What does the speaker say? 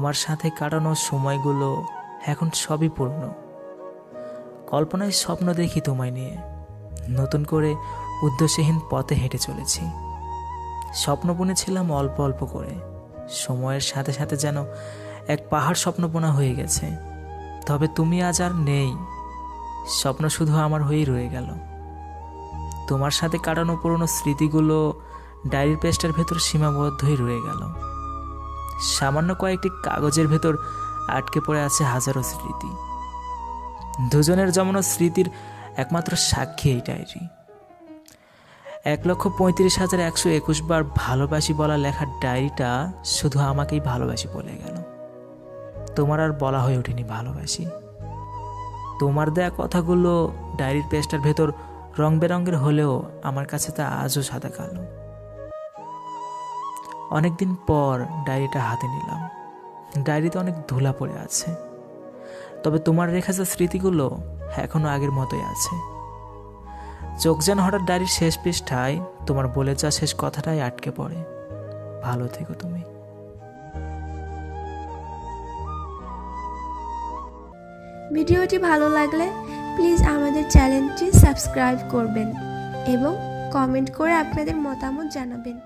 তোমার সাথে কাটানো সময়গুলো এখন সবই পুরনো। কল্পনায় স্বপ্ন দেখি তোমায় নিয়ে, নতুন করে উদ্দেশ্যহীন পথে হেঁটে চলেছি। স্বপ্ন বুনেছিলাম অল্প অল্প করে, সময়ের সাথে সাথে যেন এক পাহাড় স্বপ্নবোনা হয়ে গেছে। তবে তুমি আজ আর নেই, স্বপ্ন শুধু আমার হয়েই রয়ে গেল। তোমার সাথে কাটানো পুরনো স্মৃতিগুলো ডায়েরির পেজটার ভেতর সীমাবদ্ধই রয়ে গেল। সামান্য কয়েকটি কাগজের ভেতর আটকে পড়ে আছে হাজারো স্মৃতি। দুজনের জমানো স্মৃতির একমাত্র সাক্ষী এই ডায়েরি। 1,35,121 বার ভালোবাসি বলা লেখার ডায়েরিটা শুধু আমাকেই ভালোবাসি বলে গেল। তোমার আর বলা হয়ে ওঠেনি ভালোবাসি। তোমার দেয়া কথাগুলো ডায়েরির পেজটার ভেতর রং বেরঙের হলেও আমার কাছে তা আজও সাদা কালো। অনেকদিন পর ডায়েরিটা হাতে নিলাম। ডায়েরিতে অনেক ধুলা পড়ে আছে, তবে তোমার রেখা যে স্মৃতিগুলো এখনো আগের মতোই আছে। চোখ যেন হঠাৎ ডায়েরির শেষ পৃষ্ঠায় তোমার বলে যা শেষ কথাটাই আটকে পড়ে, ভালো থেকো তুমি। ভিডিওটি ভালো লাগলে প্লিজ আমাদের চ্যানেলটি সাবস্ক্রাইব করবেন এবং কমেন্ট করে আপনাদের মতামত জানাবেন।